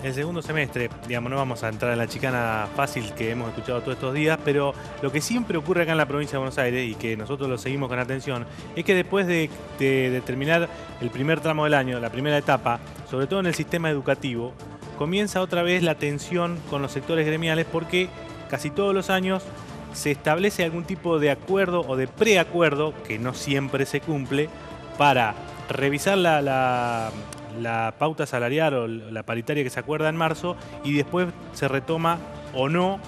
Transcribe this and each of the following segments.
el segundo semestre, digamos, no vamos a entrar en la chicana fácil que hemos escuchado todos estos días, pero lo que siempre ocurre acá en la provincia de Buenos Aires y que nosotros lo seguimos con atención es que después de terminar el primer tramo del año, la primera etapa, sobre todo en el sistema educativo, comienza otra vez la tensión con los sectores gremiales porque casi todos los años se establece algún tipo de acuerdo o de preacuerdo, que no siempre se cumple, para revisar la pauta salarial o la paritaria que se acuerda en marzo y después se retoma o no.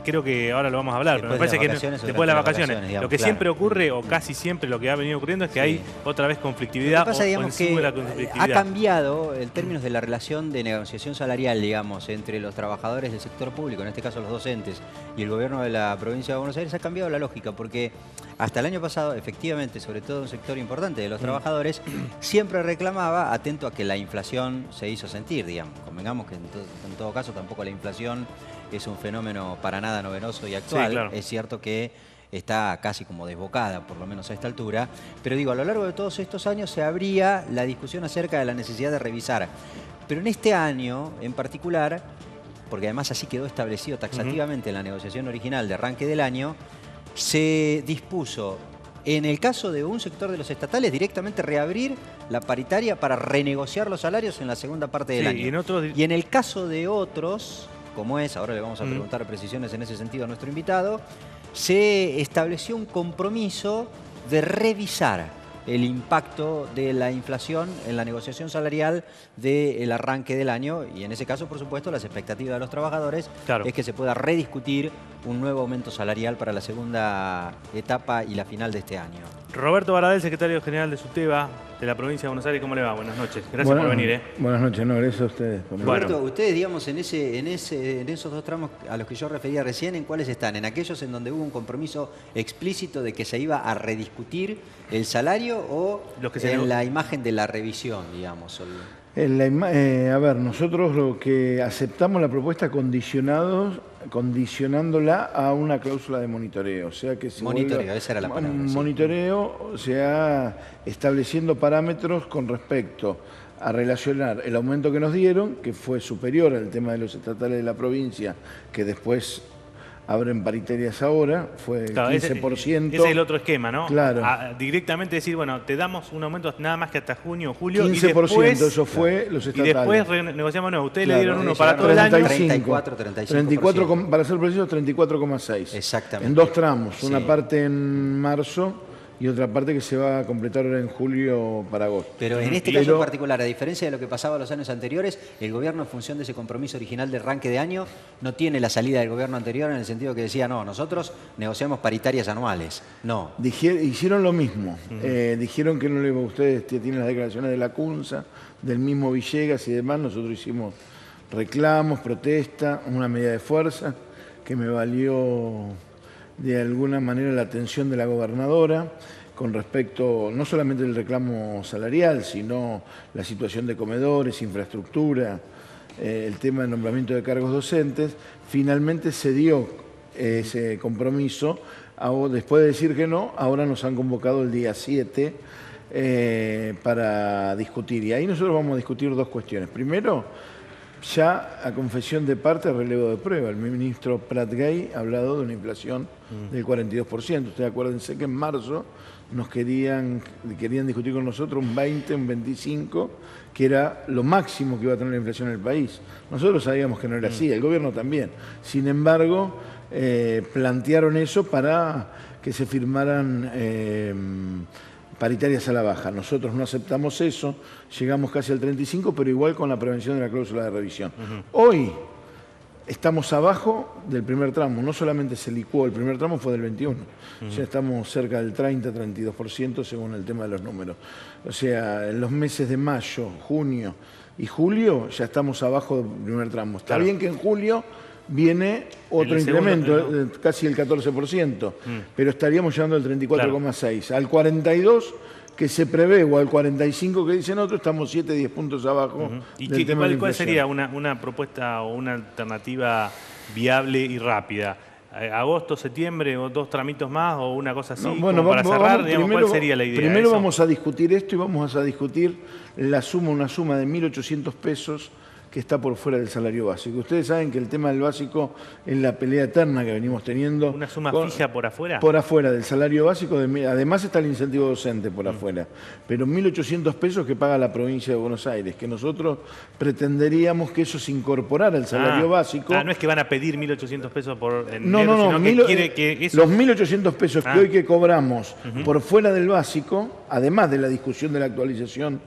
Creo que ahora lo vamos a hablar, pero me parece que después de las vacaciones. Digamos, lo que claro. siempre ocurre, o casi siempre lo que ha venido ocurriendo, es que Sí. hay otra vez conflictividad. Lo que pasa, o digamos, encima que de la ha conflictividad. cambiado en términos de la relación de negociación salarial, digamos, entre los trabajadores del sector público, en este caso los docentes, y el gobierno de la provincia de Buenos Aires, ha cambiado la lógica, porque hasta el año pasado, efectivamente, sobre todo un sector importante de los trabajadores, siempre reclamaba, atento a que la inflación se hizo sentir, digamos. Convengamos que en todo caso tampoco la inflación es un fenómeno para nada novedoso y actual. Sí, claro. Es cierto que está casi como desbocada, por lo menos a esta altura. Pero digo, a lo largo de todos estos años se abría la discusión acerca de la necesidad de revisar. Pero en este año en particular, porque además así quedó establecido taxativamente en la negociación original de arranque del año, se dispuso, en el caso de un sector de los estatales, directamente reabrir la paritaria para renegociar los salarios en la segunda parte del Sí, año. y en otros... Y en el caso de otros, como es, ahora le vamos a preguntar precisiones en ese sentido a nuestro invitado, se estableció un compromiso de revisar el impacto de la inflación en la negociación salarial del arranque del año y en ese caso, por supuesto, las expectativas de los trabajadores es que se pueda rediscutir un nuevo aumento salarial para la segunda etapa y la final de este año. Roberto Baradel, secretario general de SUTEBA, de la provincia de Buenos Aires, ¿cómo le va? Buenas noches. Gracias por venir. Buenas noches, no, gracias a ustedes. Roberto, ustedes, digamos, en esos dos tramos a los que yo refería recién, ¿en cuáles están? ¿En aquellos en donde hubo un compromiso explícito de que se iba a rediscutir el salario o en la imagen de la revisión, digamos? A ver, nosotros lo que aceptamos la propuesta condicionándola a una cláusula de monitoreo. O sea que esa era la palabra. Monitoreo, o sea, estableciendo parámetros con respecto a relacionar el aumento que nos dieron, que fue superior al tema de los estatales de la provincia, que después abren paritarias ahora, fue claro, 15%. Ese es el otro esquema, ¿no? Claro. Directamente decir, bueno, te damos un aumento nada más que hasta junio o julio. 15%, y después, eso fue los estatales. Y después renegociamos nuevo. Ustedes le dieron uno para todo el año. 34, para ser precisos, 34,6. Exactamente. En dos tramos, Sí. una parte en marzo y otra parte que se va a completar ahora en julio para agosto. Pero en este caso en particular, a diferencia de lo que pasaba los años anteriores, el gobierno, en función de ese compromiso original de arranque de año, no tiene la salida del gobierno anterior en el sentido que decía, no, nosotros negociamos paritarias anuales. No. Hicieron lo mismo. Dijeron que no le ustedes tienen las declaraciones de la CUNSA, del mismo Villegas y demás. Nosotros hicimos reclamos, protesta, una medida de fuerza que me valió de alguna manera la atención de la gobernadora con respecto no solamente al reclamo salarial, sino la situación de comedores, infraestructura, el tema del nombramiento de cargos docentes. Finalmente se dio ese compromiso. Después de decir que no, ahora nos han convocado el día 7 para discutir. Y ahí nosotros vamos a discutir dos cuestiones. Primero, ya a confesión de parte, relevo de prueba. El ministro Prat Gay ha hablado de una inflación del 42%. Ustedes acuérdense que en marzo nos querían discutir con nosotros un 20, un 25, que era lo máximo que iba a tener la inflación en el país. Nosotros sabíamos que no era así, el gobierno también. Sin embargo, plantearon eso para que se firmaran paritarias a la baja. Nosotros no aceptamos eso, llegamos casi al 35, pero igual con la prevención de la cláusula de revisión. Hoy estamos abajo del primer tramo, no solamente se licuó, el primer tramo fue del 21, ya estamos cerca del 30-32% según el tema de los números. O sea, en los meses de mayo, junio y julio ya estamos abajo del primer tramo. Está bien que en julio viene otro incremento, casi el 14%, pero estaríamos llegando al 34,6%. Al 42% que se prevé o al 45% que dicen otros, estamos 7-10 puntos abajo. ¿Y cuál sería una propuesta o una alternativa viable y rápida? ¿Agosto, septiembre o dos tramitos más o una cosa así? Bueno, para cerrar, digamos, ¿cuál sería la idea? Primero vamos a discutir esto y vamos a discutir una suma de 1.800 pesos que está por fuera del salario básico. Ustedes saben que el tema del básico es la pelea eterna que venimos teniendo. ¿Una suma fija por afuera? Por afuera del salario básico. Además está el incentivo docente por afuera. Pero 1.800 pesos que paga la provincia de Buenos Aires, que nosotros pretenderíamos que eso se incorporara al salario básico. No es que van a pedir 1.800 pesos por no, sino que quiere que eso... Los 1.800 pesos que hoy que cobramos por fuera del básico, además de la discusión de la actualización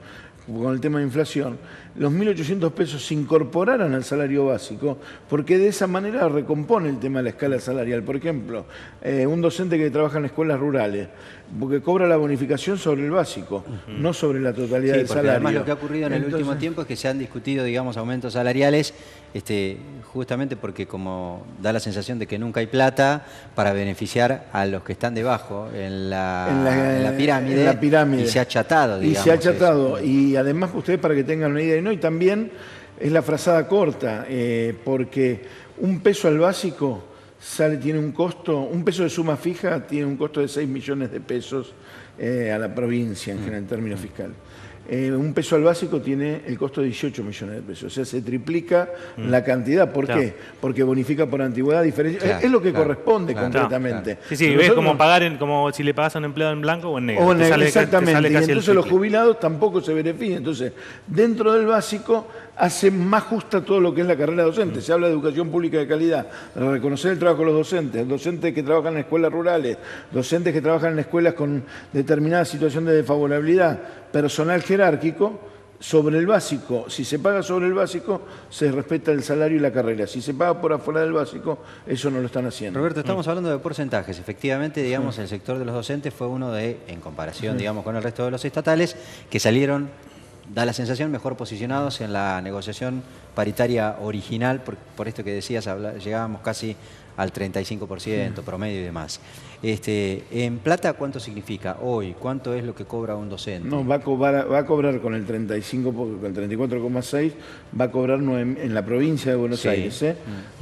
con el tema de inflación, los 1.800 pesos se incorporaran al salario básico, porque de esa manera recompone el tema de la escala salarial. Por ejemplo, un docente que trabaja en escuelas rurales, porque cobra la bonificación sobre el básico, no sobre la totalidad del salario. Además lo que ha ocurrido en el último tiempo es que se han discutido, digamos, aumentos salariales, justamente porque como da la sensación de que nunca hay plata para beneficiar a los que están debajo en la pirámide, y se ha achatado, digamos. Y se ha achatado. Y además, ustedes para que tengan una idea, y también es la frazada corta, porque un peso al básico tiene un costo, un peso de suma fija tiene un costo de 6 millones de pesos a la provincia en general, en términos fiscales. Un peso al básico tiene el costo de 18 millones de pesos. O sea, se triplica la cantidad. ¿Por qué? Porque bonifica por antigüedad diferencia. Es lo que corresponde concretamente. Sí, ves como pagar como si le pagas a un empleado en blanco o en negro. Exactamente. Y entonces los jubilados tampoco se benefician. Entonces, dentro del básico hace más justa todo lo que es la carrera docente. Se habla de educación pública de calidad, de reconocer el trabajo de los docentes que trabajan en escuelas rurales, docentes que trabajan en escuelas con determinada situación de desfavorabilidad, personal jerárquico. Sobre el básico, si se paga sobre el básico, se respeta el salario y la carrera. Si se paga por afuera del básico, eso no lo están haciendo. Roberto, estamos hablando de porcentajes. Efectivamente, digamos, el sector de los docentes fue uno en comparación, digamos, con el resto de los estatales, que salieron, da la sensación, mejor posicionados en la negociación paritaria original, por esto que decías, llegábamos casi al 35% promedio y demás. En plata, ¿cuánto significa hoy? ¿Cuánto es lo que cobra un docente? No, va a cobrar con el 35, con el 34,6, va a cobrar en la provincia de Buenos Aires,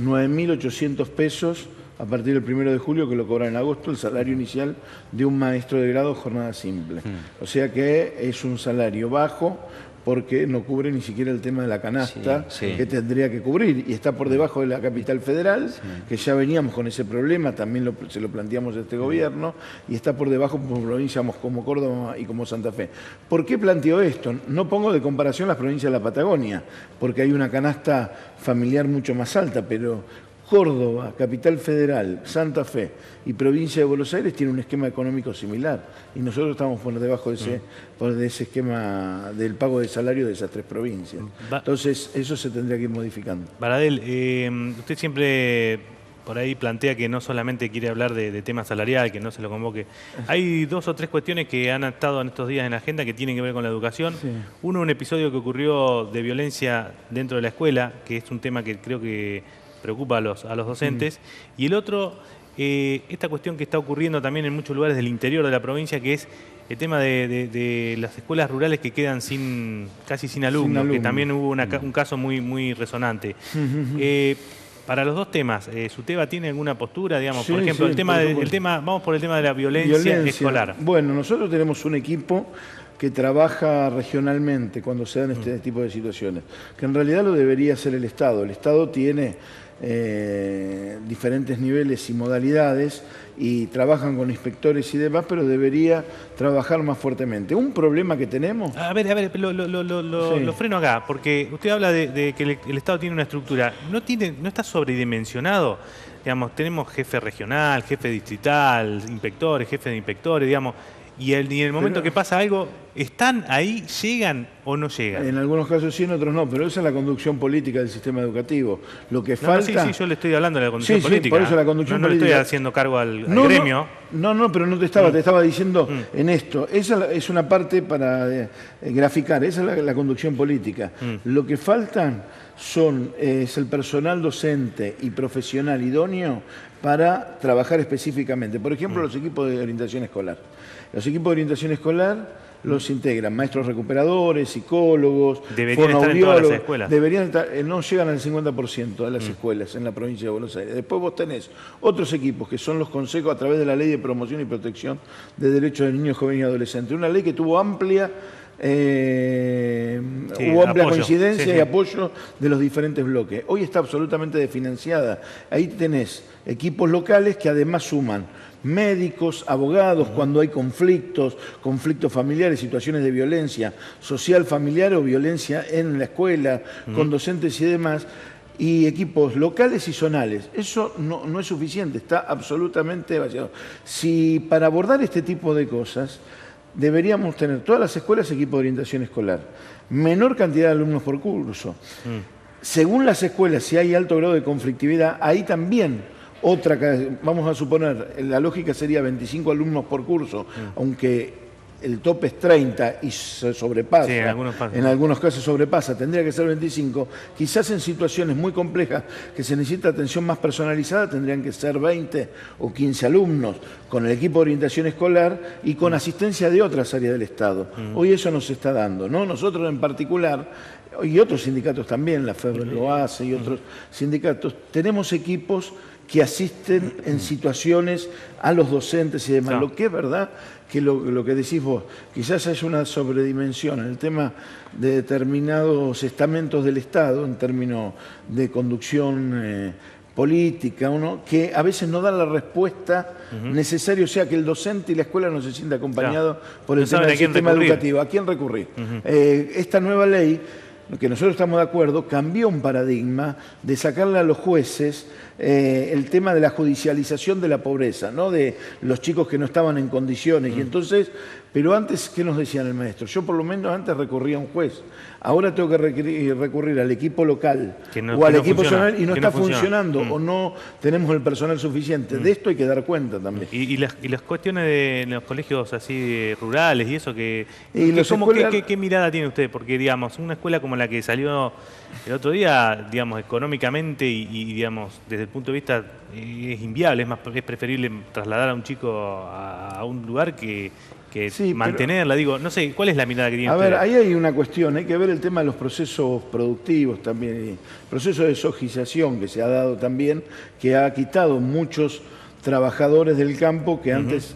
9.800 pesos a partir del 1 de julio, que lo cobra en agosto, el salario inicial de un maestro de grado jornada simple. O sea que es un salario bajo, porque no cubre ni siquiera el tema de la canasta que tendría que cubrir, y está por debajo de la capital federal, que ya veníamos con ese problema, también se lo planteamos a este gobierno, y está por debajo por provincias como Córdoba y como Santa Fe. ¿Por qué planteo esto? No pongo de comparación las provincias de la Patagonia, porque hay una canasta familiar mucho más alta, pero Córdoba, Capital Federal, Santa Fe y Provincia de Buenos Aires tienen un esquema económico similar, y nosotros estamos por debajo de ese esquema del pago de salario de esas tres provincias. Entonces eso se tendría que ir modificando. Baradel, usted siempre por ahí plantea que no solamente quiere hablar de tema salarial, que no se lo convoque. Hay 2 o 3 cuestiones que han estado en estos días en la agenda que tienen que ver con la educación. Uno, un episodio que ocurrió de violencia dentro de la escuela, que es un tema que creo que preocupa a los docentes. Y el otro, esta cuestión que está ocurriendo también en muchos lugares del interior de la provincia, que es el tema de las escuelas rurales que quedan casi sin alumnos, que también hubo un caso muy resonante. Para los dos temas, ¿SUTEBA tiene alguna postura? Digamos, por ejemplo, vamos por el tema de la violencia escolar. Bueno, nosotros tenemos un equipo que trabaja regionalmente cuando se dan este tipo de situaciones, que en realidad lo debería hacer el Estado. El Estado tiene diferentes niveles y modalidades y trabajan con inspectores y demás, pero debería trabajar más fuertemente. Un problema que tenemos... A ver, lo freno acá, porque usted habla de que el Estado tiene una estructura. ¿No está sobredimensionado? Digamos, tenemos jefe regional, jefe distrital, inspectores, jefe de inspectores, digamos... Y en el momento que pasa algo, ¿están ahí, llegan o no llegan? En algunos casos sí, en otros no, pero esa es la conducción política del sistema educativo. Lo que falta... Sí, yo le estoy hablando de la conducción política. Por eso la conducción política. No le estoy haciendo cargo al gremio. No, pero no te estaba diciendo en esto. Esa es una parte para graficar, esa es la conducción política. Lo que faltan es el personal docente y profesional idóneo para trabajar específicamente. Por ejemplo, los equipos de orientación escolar. Los equipos de orientación escolar los integran maestros recuperadores, psicólogos, deberían estar en todas las escuelas. No llegan al 50% de las escuelas en la provincia de Buenos Aires. Después vos tenés otros equipos que son los consejos a través de la Ley de Promoción y Protección de Derechos de Niños, Jóvenes y Adolescentes. Una ley que tuvo amplia hubo amplia apoyo. coincidencia Sí. y apoyo de los diferentes bloques. Hoy está absolutamente desfinanciada. Ahí tenés equipos locales que además suman médicos, abogados, cuando hay conflictos familiares, situaciones de violencia social familiar o violencia en la escuela, con docentes y demás, y equipos locales y zonales. Eso no es suficiente, está absolutamente vaciado. Si para abordar este tipo de cosas deberíamos tener todas las escuelas equipo de orientación escolar, menor cantidad de alumnos por curso. Según las escuelas, si hay alto grado de conflictividad, ahí también vamos a suponer, la lógica sería 25 alumnos por curso, aunque el tope es 30 y se sobrepasa, Sí, en algunos casos sobrepasa, tendría que ser 25, quizás en situaciones muy complejas que se necesita atención más personalizada tendrían que ser 20 o 15 alumnos, con el equipo de orientación escolar y con asistencia de otras áreas del Estado. Hoy eso no se está dando, ¿no? Nosotros en particular, y otros sindicatos también, la FEB lo hace y otros sindicatos, tenemos equipos que asisten en situaciones a los docentes y demás. Claro. Lo que es verdad que lo que decís vos, quizás hay una sobredimensión en el tema de determinados estamentos del Estado en términos de conducción política, que a veces no dan la respuesta necesaria, o sea que el docente y la escuela no se sienten acompañados por el No tema saben del a quién sistema recurrir. educativo. ¿A quién recurrir? Esta nueva ley, que nosotros estamos de acuerdo, cambió un paradigma de sacarle a los jueces el tema de la judicialización de la pobreza, ¿no? De los chicos que no estaban en condiciones. Y entonces, pero antes, ¿qué nos decían el maestro? Yo por lo menos antes recurría a un juez. Ahora tengo que recurrir al equipo local o al equipo zonal y no está funcionando o no tenemos el personal suficiente. De esto hay que dar cuenta también. Y las cuestiones de los colegios así rurales y eso, ¿qué mirada tiene usted? Porque, digamos, una escuela como la que salió el otro día, digamos, económicamente y digamos, desde el punto de vista es inviable, es preferible trasladar a un chico a un lugar que Sí, mantenerla. Digo, no sé, ¿cuál es la mirada que tiene usted? A ver, ahí hay una cuestión, hay que ver el tema de los procesos productivos también, el proceso de sojización que se ha dado también, que ha quitado muchos trabajadores del campo que antes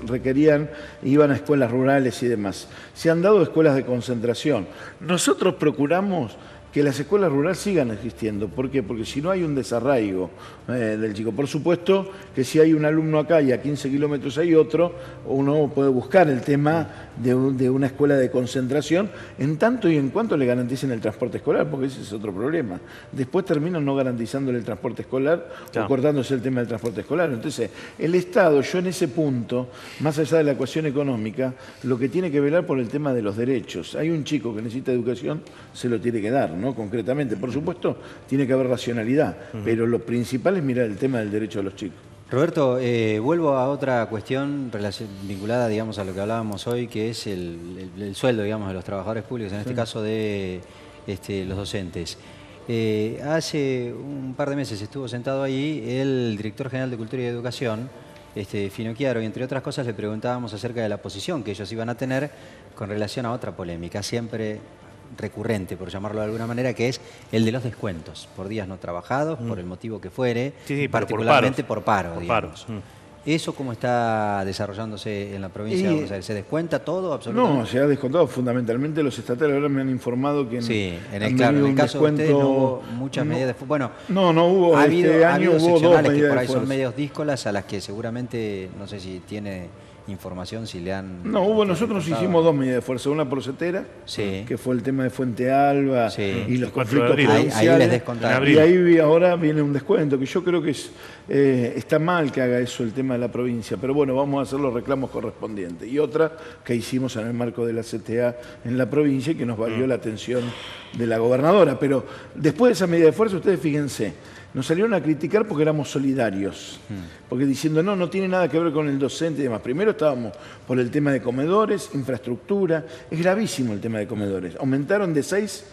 iban a escuelas rurales y demás. Se han dado escuelas de concentración. Nosotros procuramos que las escuelas rurales sigan existiendo. ¿Por qué? Porque si no hay un desarraigo del chico. Por supuesto que si hay un alumno acá y a 15 kilómetros hay otro, uno puede buscar el tema de una escuela de concentración en tanto y en cuanto le garanticen el transporte escolar, porque ese es otro problema. Después terminan no garantizándole el transporte escolar o cortándose el tema del transporte escolar. Entonces, el Estado, yo en ese punto, más allá de la ecuación económica, lo que tiene que velar por el tema de los derechos. Hay un chico que necesita educación, se lo tiene que dar, ¿no? Concretamente. Por supuesto, tiene que haber racionalidad, pero lo principal es mirar el tema del derecho de los chicos. Roberto, vuelvo a otra cuestión vinculada, digamos, a lo que hablábamos hoy, que es el sueldo, digamos, de los trabajadores públicos, en este caso de los docentes. Hace un par de meses estuvo sentado ahí el director general de Cultura y Educación, Finocchiaro, y entre otras cosas le preguntábamos acerca de la posición que ellos iban a tener con relación a otra polémica, siempre recurrente, por llamarlo de alguna manera, que es el de los descuentos por días no trabajados, por el motivo que fuere, particularmente por paro. ¿Eso cómo está desarrollándose en la provincia de Buenos Aires? ¿Se descuenta todo absolutamente? No, se ha descontado fundamentalmente los estatales. Ahora me han informado que en el caso de ustedes no hubo muchas medidas de... Bueno, no hubo. Ha habido seccionales que por ahí son medios díscolas a las que seguramente, no sé si tiene información, si le han... No, nosotros hicimos dos medidas de fuerza, una por Cetera, que fue el tema de Fuente Alba y los conflictos provinciales. Ahí les descontaron. Y ahí ahora viene un descuento, que yo creo que está mal que haga eso el tema de la provincia, pero bueno, vamos a hacer los reclamos correspondientes. Y otra que hicimos en el marco de la CTA en la provincia y que nos valió la atención de la gobernadora. Pero después de esa medida de fuerza, ustedes fíjense, nos salieron a criticar porque éramos solidarios, porque diciendo no tiene nada que ver con el docente y demás. Primero estábamos por el tema de comedores, infraestructura, es gravísimo el tema de comedores. Aumentaron de 6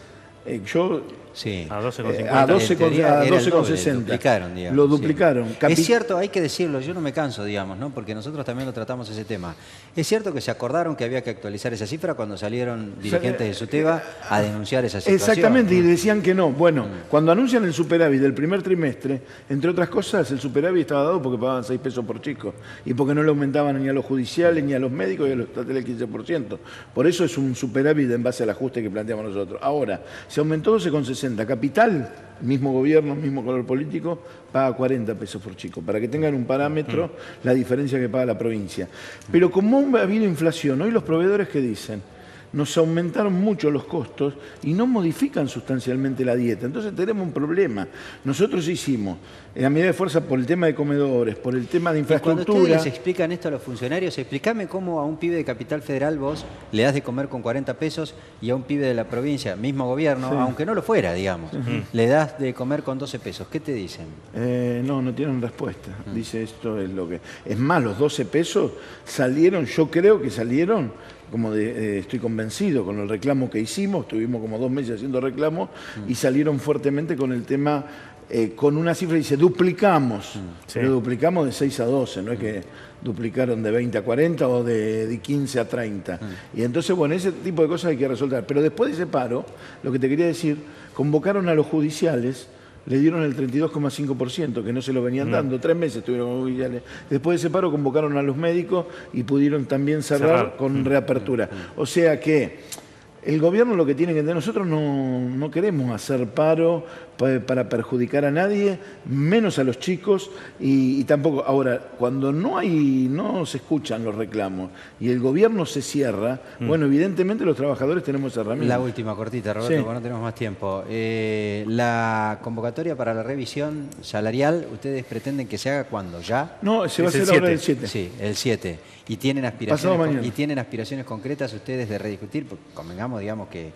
Yo Sí. A 12,50. a 12 En teoría era el doble, 12,60. duplicaron, digamos, Lo sí. duplicaron. Es cierto, hay que decirlo, yo no me canso, digamos, ¿no? Porque nosotros también lo tratamos ese tema. Es cierto que se acordaron que había que actualizar esa cifra cuando salieron dirigentes de SUTEBA a denunciar esa situación. Exactamente, y decían que no. Bueno, cuando anuncian el superávit del primer trimestre, entre otras cosas, el superávit estaba dado porque pagaban 6 pesos por chico y porque no le aumentaban ni a los judiciales, ni a los médicos, y a los estatales el 15%. Por eso es un superávit en base al ajuste que planteamos nosotros. Ahora, se aumentó 12,60. Capital, mismo gobierno, mismo color político, paga 40 pesos por chico, para que tengan un parámetro la diferencia que paga la provincia. Pero como ha habido inflación, hoy los proveedores que dicen, nos aumentaron mucho los costos y no modifican sustancialmente la dieta. Entonces tenemos un problema. Nosotros hicimos, en la medida de fuerza, por el tema de comedores, por el tema de Y cuando infraestructura. ustedes les explican esto a los funcionarios, explícame cómo a un pibe de Capital Federal vos le das de comer con 40 pesos y a un pibe de la provincia, mismo gobierno, Sí. aunque no lo fuera, digamos, le das de comer con 12 pesos. ¿Qué te dicen? No tienen respuesta. Dice, esto es lo que... Es más, los 12 pesos salieron, yo creo que salieron, como estoy convencido, con el reclamo que hicimos, estuvimos como 2 meses haciendo reclamos, y salieron fuertemente con el tema, con una cifra, dice, duplicamos. Sí. Pero duplicamos de 6 a 12, no es que duplicaron de 20 a 40 o de 15 a 30. Y entonces, bueno, ese tipo de cosas hay que resolver. Pero después de ese paro, lo que te quería decir, convocaron a los judiciales, le dieron el 32,5%, que no se lo venían dando. 3 meses estuvieron con judiciales. Después de ese paro convocaron a los médicos y pudieron también cerrar con reapertura. O sea que el gobierno lo que tiene que entender, nosotros no queremos hacer paro para perjudicar a nadie, menos a los chicos, y tampoco. Ahora, cuando no se escuchan los reclamos y el gobierno se cierra, bueno, evidentemente los trabajadores tenemos herramientas. La última cortita, Roberto, Sí. porque no tenemos más tiempo. La convocatoria para la revisión salarial, ¿ustedes pretenden que se haga cuándo? ¿Ya? No, se va a Es el hacer ahora 7. el 7. Sí, el 7. ¿Y tienen Pasado aspiraciones, mañana. y tienen aspiraciones concretas ustedes de rediscutir? Porque convengamos, digamos, que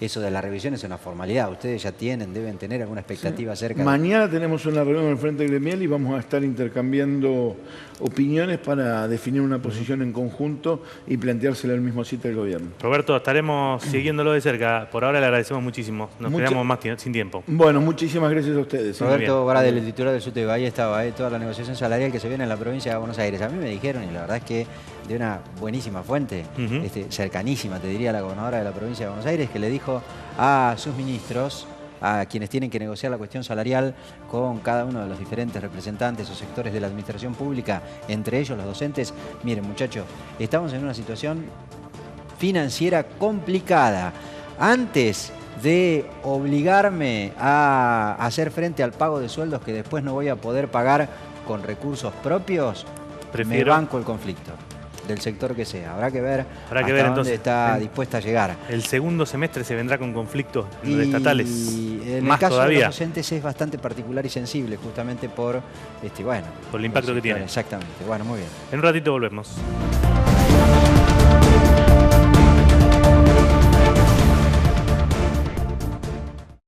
eso de la revisión es una formalidad. Ustedes ya deben tener alguna expectativa acerca de... Mañana tenemos una reunión en el Frente Gremial y vamos a estar intercambiando opiniones para definir una posición en conjunto y planteársela al mismo sitio del gobierno. Roberto, estaremos siguiéndolo de cerca. Por ahora le agradecemos muchísimo. Nos quedamos más sin tiempo. Bueno, muchísimas gracias a ustedes. Roberto Bradel, el titular del SUTEBA, ahí estaba, toda la negociación salarial que se viene en la provincia de Buenos Aires. A mí me dijeron, y la verdad es que de una buenísima fuente, cercanísima, te diría, la gobernadora de la provincia de Buenos Aires, que le dijo a sus ministros, a quienes tienen que negociar la cuestión salarial con cada uno de los diferentes representantes o sectores de la administración pública, entre ellos los docentes, miren muchachos, estamos en una situación financiera complicada. Antes de obligarme a hacer frente al pago de sueldos que después no voy a poder pagar con recursos propios, me banco el conflicto, del sector que sea. Habrá que ver hasta dónde entonces, está dispuesta a llegar. El segundo semestre se vendrá con conflictos estatales. Y en más el caso todavía. de los docentes es bastante particular y sensible, justamente por, Por el impacto que tiene. Exactamente. Bueno, muy bien. En un ratito volvemos.